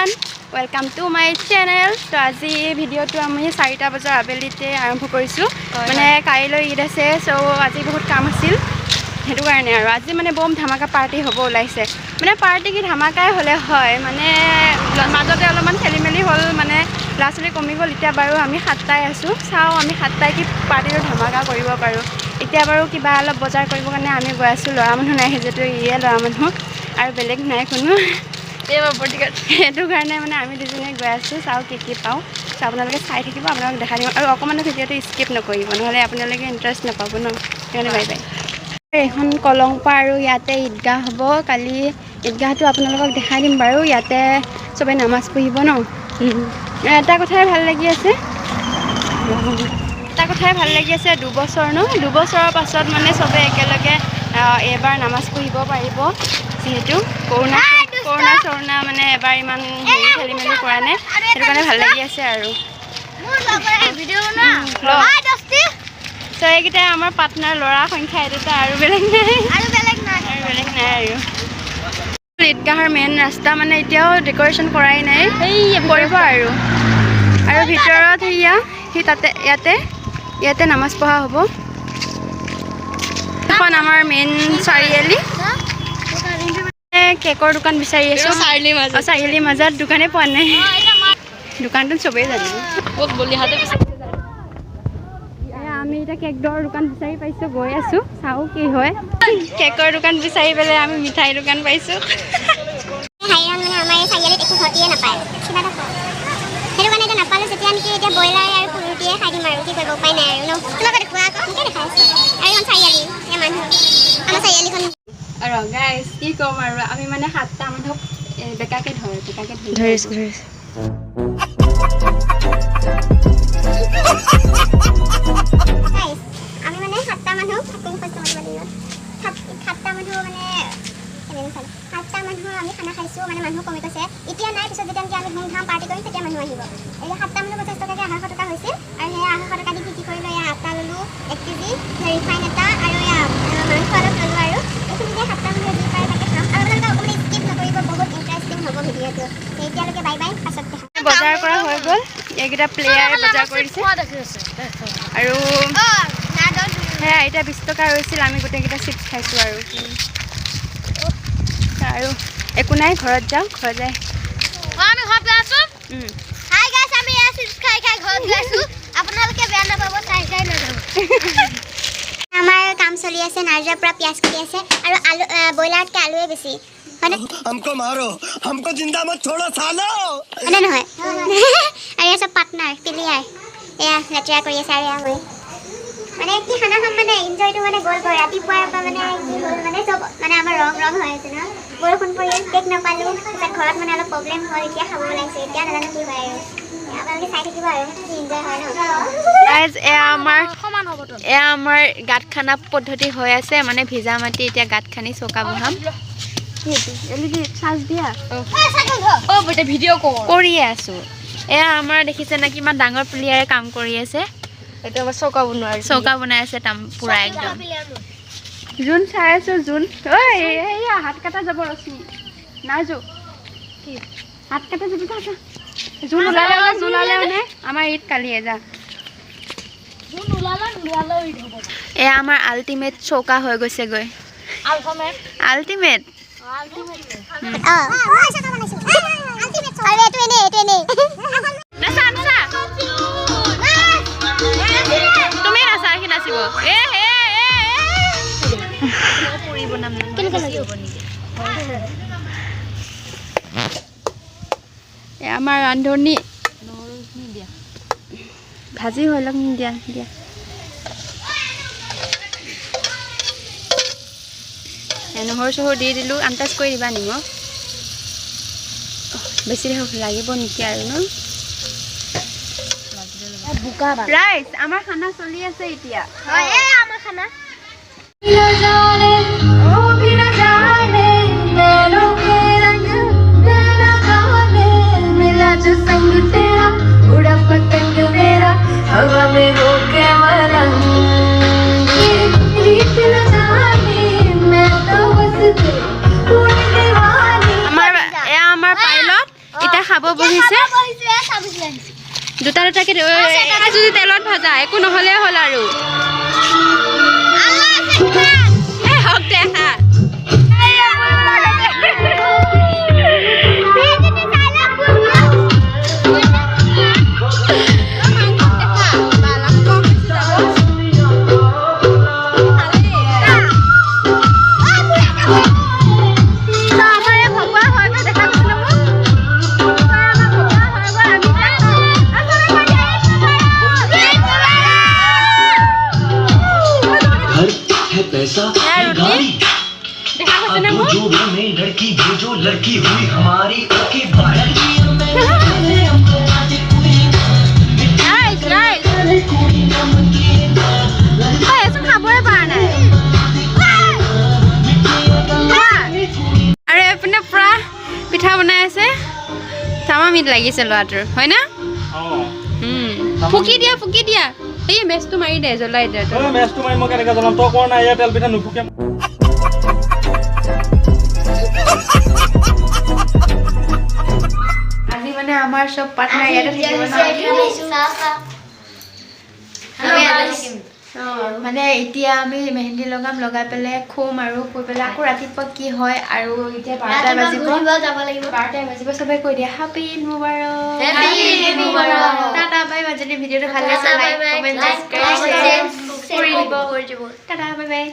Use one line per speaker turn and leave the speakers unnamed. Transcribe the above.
everyone, welcome to my channel. So আজি ভিডিওটো আমি 4টা বজাৰ আবেলিতে আৰম্ভ কৰিছো মানে কাইলৈ ঈদ আছে সো আজি বহুত কাম আছিল হেতু কাৰণে আৰু আজি মানে বম ধামাকা পাৰ্টি হ'ব ওলাইছে মানে পাৰ্টি কি ধামাকাই হলে হয় মানে মাজতে অলপমান খেলিমেলি হল মানে লাছলি কমি গল এতিয়া বাৰু আমি 7টাই আছো চাও আমি 7টাই কি পাৰ্টিটো ধামাকা কৰিব পাৰো এতিয়া বাৰু কিবা অলপ বজাৰ কৰিব কাৰণে আমি গৈ আছো লৰা মানুহ নাই যেটো ইয়ে লৰা মানুহ আৰু বেলেগ নাই কোনো সেইটো কাৰণে মানে আমি দুজনে গৈ আছো চাও কি পাও সো আপোনালোকে চাই থাকিব আপোনালোক দেখা দিম আৰু অকমান ভিডিওটো স্কিপ নকৰিব নহলে আপোনালোকে ইন্টাৰেষ্ট নাপাব ন সেইকাৰণে বাই বাই এখন কলংপা আৰু ইয়াতে ঈদগাহ হ'ব কালি ঈদগাহটো আপোনালোকক দেখাই দিম বাৰু ইয়াতে সবে নামাজ পঢ়িব ন এটা কথাই ভাল লাগি আছে 2 বছৰ ন 2 বছৰৰ পাছত মানে সবে একেলগে এবাৰ নামাজ পঢ়িব পাৰিব যেহেতু কৰোনা মানে এবাৰ ইমান খেলিমেলি কৰা নাই সেইটো কাৰণে ভাল লাগি আছে আৰু এইকেইটা আমাৰ পাৰ্টনাৰ ল'ৰা সংখ্যা এইটা আৰু বেলেগ নাই আৰু ঈদগাহৰ মেইন ৰাস্তা মানে এতিয়াও ডেকৰেশ্যন কৰাই নাই কৰিব আৰু ভিতৰত সেয়া সেই তাতে ইয়াতে নামাজ পঢ়া হ'ব এখন আমাৰ মেইন চাৰিআলি কেকৰ দোকান বিচাৰি আছো চাৰিআলি মাজত দোকানে পোৱা নাই দোকানটো চবেই জানে আমি এটা কেকৰ দোকান বিচাৰি পাইছো গৈ আছো চাও কি হয় কেকৰ দোকান বিচাৰি পেলাই আমি মিঠাই দোকান পাইছো
হাইৰান মানে আমাৰ চাৰিআলিত একো ঘটিয়ে নাপায় কিবা এটা সেইটো কাৰণে এটা নাপালো যেতিয়া নেকি এতিয়া ব্ৰইলাৰ আৰু পুৰুটিয়ে খাই দিম আৰু কি কৰিব উপায় নাই আৰু তোমাক দেখুৱা আকৌ কি দেখাই আছে আৰু এখন চাৰিআলি এই মানুহ আমাৰ চাৰিআলিখন
আৰু গাইস কি কম আৰু আমি মানে 7টা মানুহক বেকাকে ধৰিছো
আমি মানে 7টা মানুহ আমি খানা খাইছো মানে মানুহ কমি গৈছে এতিয়া নাই পিছত যেতিয়া আমি ধুমধাম পাৰ্টি কৰিম তেতিয়া মানুহ আহিব এই 7টা মানুহ 50 টকাকে 800 টকা হৈছিল আৰু সেই 800 টকা দি কি কৰিলো এই আটা ললো 1 কেজি ৰিফাইন এটা আৰু মাংস অলপ ললো আৰু এইখিনি 7টা মানুহ দি পাই তাকে খাম আৰু আপোনালোকে অকণমান স্কিপ নকৰিব বহুত ইণ্টাৰেষ্টিং হ'ব ভিডিঅ'টো এতিয়ালৈকে বাই বাই পাছত দেখা
বজাৰ কৰা হৈ গ'ল এইকেইটা প্লেয়াৰ বজাৰ কৰিছে আৰু সেয়া এতিয়া 20 টকা ৰৈছিল আমি গোটেইকেইটা চিপছ খাইছো আৰু একো নাই ঘৰত যাওঁ ঘৰত যাই
আমি ঘৰত গৈ আছো হাই গাইস আমি এয়া চিপছ খাই ঘৰত গৈ আছো আপোনালোকে বেয়া নাপাব চাই নাযাব আমাৰ কাম চলি আছে নাৰ্জাৰ পৰা পিয়াজ কাটি আছে আৰু আলু ব্ৰইলাৰতকে আলুৱে বেছি
हमको मारो हमको जिंदा मत छोड़ो सालो
মানে নহয় আৰু এয়া চব পাৰ্টনাৰ প্লেয়াৰ এয়া লেটেৰা কৰি আছে আৰু মই মানে কি খানা খাম মানে এনজয়টো মানে গ'ল ৰাতিপুৱাৰ পৰা মানে কি হ'ল মানে চব মানে আমাৰ ৰং হৈ আছে ন বৰষুণ পৰি কেক নাপালো ঘৰত মানে অলপ প্ৰব্লেম হ'ল এতিয়া খাব ওলাইছে এতিয়া নাজানো কি হয় আৰু আপোনালোকে চাই থাকিব আৰু কি এনজয় হয় ন
গাইস এয়া আমাৰ গাঁত খানা পদ্ধতি হৈ আছে মানে ভিজা মাটি এতিয়া গাঁত খানি চকা বহাম ভিডিঅ' কৰি আছো এয়া আমাৰ দেখিছে না কিমান ডাঙৰ প্লেয়াৰে কাম কৰি আছে এটা চৌকা বনাই আছে পুৰা একদম জুন চাই আছো জুন ঐ এয়া হাত কাটা যাব ৰচি নাজো কি হাত কাটা যাব তা জুন ওলালে মানে আমাৰ ঈদ কালি এজা জুন ওলালে ঈদ হ'ব এয়া আমাৰ আল্টিমেট চৌকা হৈ গৈছে গৈ আল্টিমেট তুমি নাচাই নাচিব আমাৰ ৰান্ধনি ভাজি হৈ লওক দিয়া নহৰু চহৰু দি দিলোঁ আন্দাজ কৰি দিবা নিমখ বেছি লাগিব নেকি আৰু ন ৰাইজ আমাৰ খানা চলি আছে এতিয়া
আমাৰ খানা
আমাৰ পাইলট খাব বহিছে দুটা দুটাকে যদি তেলত ভাজা একো নহ'লে হ'ল আৰু হওক দে খা
पैसा गाड़ी अब जोड़ों में लड़की भेजो लड़की हुई हमारी ओके
খাবই পৰা নাই আৰু এইপিনে পুৰা পিঠা বনাই আছে তামা মিট লাগিছে ল'ৰাটোৰ হয় না ফুকি দিয়া এই মেচটো মাৰি দে জ্বলাই দে
তই মেচটো মাৰি মই কেনেকৈ জ্বলাম তই কোৱা নাই ইয়াত তেল পিঠা নুফুকে
আজি মানে আমাৰ সব পাৰ্টনাৰ ইয়াতে থাকিব মানে এতিয়া আমি মেহেন্দি লগাই পেলাই খুম আৰু কৈ পেলাই আকৌ ৰাতিপুৱা কি হয় আৰু এতিয়া 12টা বাজিব সবে কৈ দিয়া happy Eid মুবাৰক tata bye bye যদি ভিডিঅ'টো ভাল লাগিছে লাইক কমেন্ট সাবস্ক্ৰাইব কৰি দিব টাটা বাই বাই